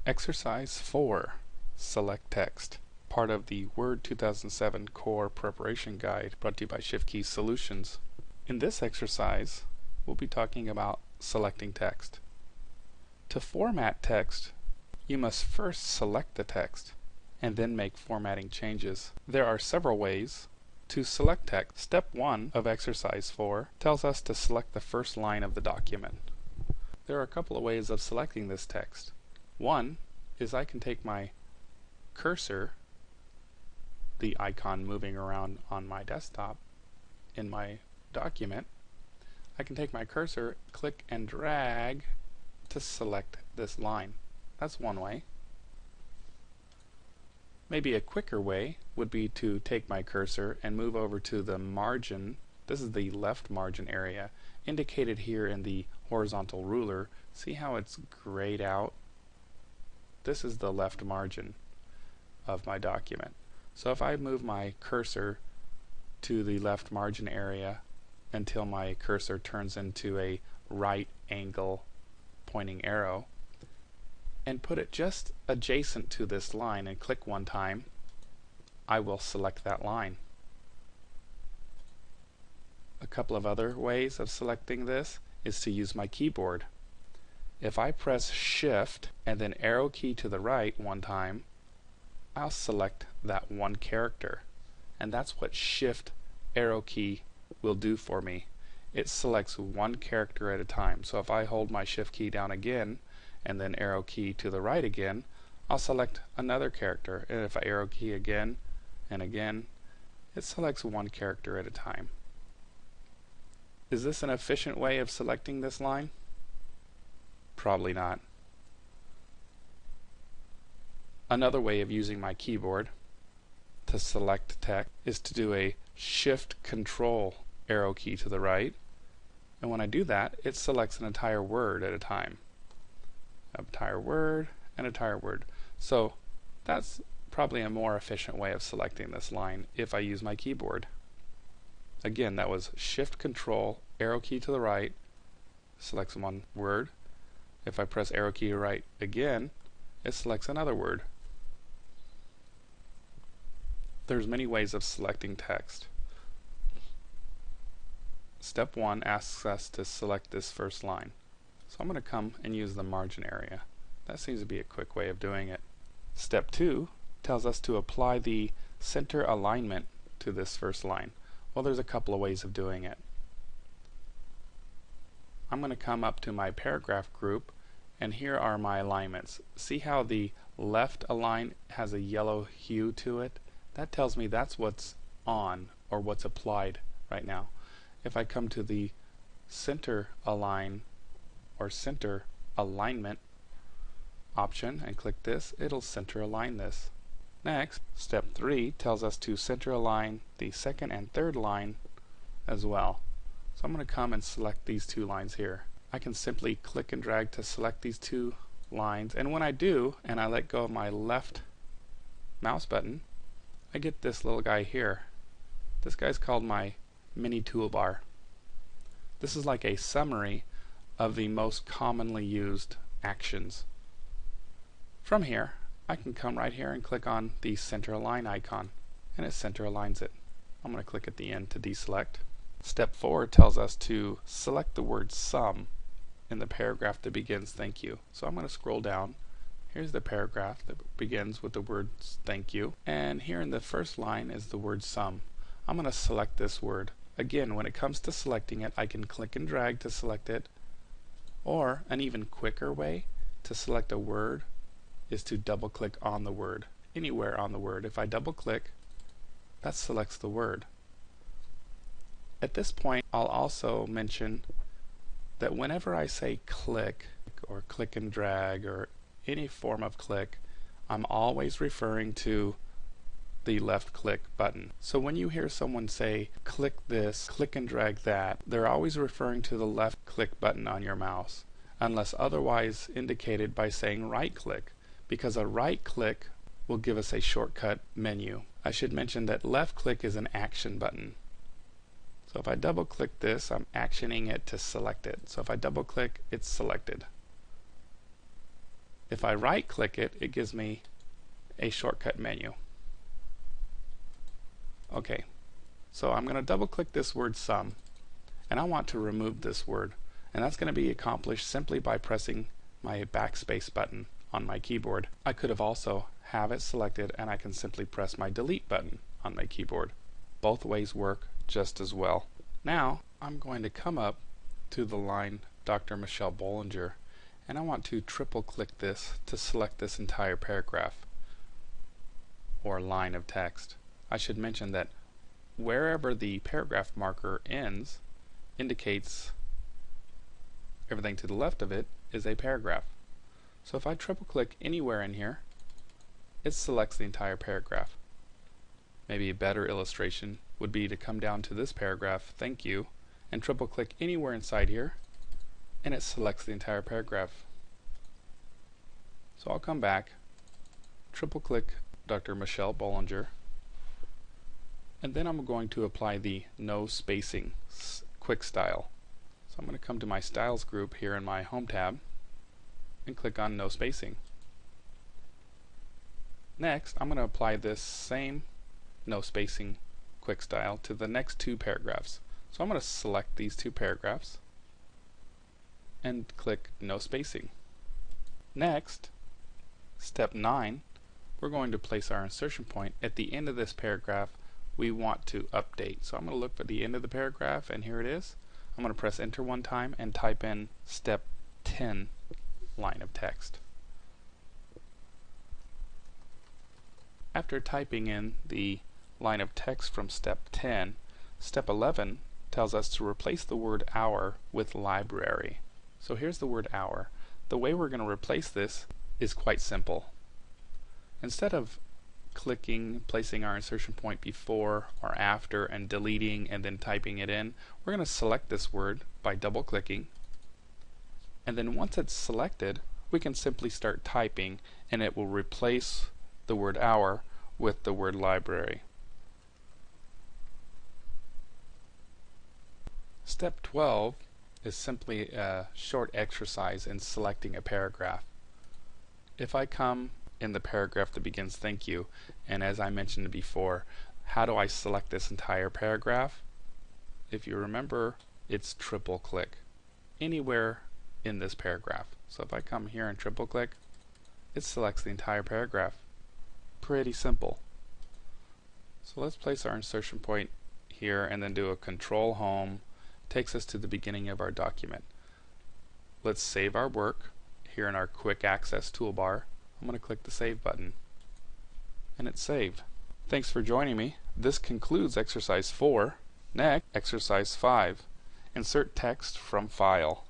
Exercise 4, Select Text, part of the Word 2007 Core Preparation Guide brought to you by Shiftkey Solutions. In this exercise, we'll be talking about selecting text. To format text, you must first select the text and then make formatting changes. There are several ways to select text. Step 1 of exercise 4 tells us to select the first line of the document. There are a couple of ways of selecting this text. One is I can take my cursor, the icon moving around on my desktop in my document, I can take my cursor, click and drag to select this line. That's one way. Maybe a quicker way would be to take my cursor and move over to the margin. This is the left margin area indicated here in the horizontal ruler. See how it's grayed out? This is the left margin of my document. So if I move my cursor to the left margin area until my cursor turns into a right angle pointing arrow and put it just adjacent to this line and click one time, I will select that line. A couple of other ways of selecting this is to use my keyboard. If I press Shift and then arrow key to the right one time, I'll select that one character, and that's what Shift arrow key will do for me. It selects one character at a time. So if I hold my Shift key down again and then arrow key to the right again, I'll select another character, and if I arrow key again and again, it selects one character at a time. Is this an efficient way of selecting this line? Probably not. Another way of using my keyboard to select text is to do a Shift Control arrow key to the right, and when I do that, it selects an entire word at a time. An entire word and an entire word. So that's probably a more efficient way of selecting this line if I use my keyboard. Again, that was Shift Control arrow key to the right, selects one word. If I press arrow key to right again, it selects another word. There's many ways of selecting text. Step 1 asks us to select this first line. So I'm going to come and use the margin area. That seems to be a quick way of doing it. Step 2 tells us to apply the center alignment to this first line. Well, there's a couple of ways of doing it. I'm going to come up to my paragraph group, and here are my alignments. See how the left align has a yellow hue to it? That tells me that's what's on, or what's applied right now. If I come to the center align or center alignment option and click this, it'll center align this. Next, step 3 tells us to center align the second and third line as well. So I'm going to come and select these two lines here. I can simply click and drag to select these two lines, and when I do and I let go of my left mouse button, I get this little guy here. This guy's called my mini toolbar. This is like a summary of the most commonly used actions. From here, I can come right here and click on the center align icon, and it center aligns it. I'm going to click at the end to deselect. Step 4 tells us to select the word some in the paragraph that begins thank you. So I'm going to scroll down. Here's the paragraph that begins with the words thank you, and here in the first line is the word some. I'm going to select this word. Again, when it comes to selecting it, I can click and drag to select it, or an even quicker way to select a word is to double click on the word, anywhere on the word. If I double click, that selects the word. At this point, I'll also mention that whenever I say click or click and drag or any form of click, I'm always referring to the left click button. So when you hear someone say click this, click and drag that, they're always referring to the left click button on your mouse, unless otherwise indicated by saying right click, because a right click will give us a shortcut menu. I should mention that left click is an action button. So if I double click this, I'm actioning it to select it. So if I double click, it's selected. If I right click it, it gives me a shortcut menu. Okay, so I'm going to double click this word sum, and I want to remove this word, and that's going to be accomplished simply by pressing my backspace button on my keyboard. I could have also have it selected, and I can simply press my delete button on my keyboard. Both ways work just as well. Now I'm going to come up to the line Dr. Michelle Bollinger, and I want to triple click this to select this entire paragraph or line of text. I should mention that wherever the paragraph marker ends indicates everything to the left of it is a paragraph. So if I triple click anywhere in here, it selects the entire paragraph. Maybe a better illustration would be to come down to this paragraph, thank you, and triple click anywhere inside here, and it selects the entire paragraph. So I'll come back, triple click Dr. Michelle Bollinger, and then I'm going to apply the no spacing quick style. So I'm going to come to my styles group here in my home tab and click on no spacing. Next, I'm going to apply this same no spacing quick style to the next two paragraphs. So I'm going to select these two paragraphs and click no spacing. Next, step 9, we're going to place our insertion point at the end of this paragraph we want to update. So I'm going to look for the end of the paragraph, and here it is. I'm going to press enter one time and type in step 10 line of text. After typing in the line of text from step 10, step 11 tells us to replace the word hour with library. So here's the word hour. The way we're going to replace this is quite simple. Instead of placing our insertion point before or after and deleting and then typing it in, we're going to select this word by double clicking, and then once it's selected we can simply start typing and it will replace the word hour with the word library. Step 12 is simply a short exercise in selecting a paragraph. If I come in the paragraph that begins thank you, and as I mentioned before, how do I select this entire paragraph? If you remember, it's triple click anywhere in this paragraph. So if I come here and triple click, it selects the entire paragraph. Pretty simple. So let's place our insertion point here and then do a control home. Takes us to the beginning of our document. Let's save our work here in our quick access toolbar. I'm going to click the save button, and it's saved. Thanks for joining me. This concludes exercise 4. Next, exercise 5. Insert text from file.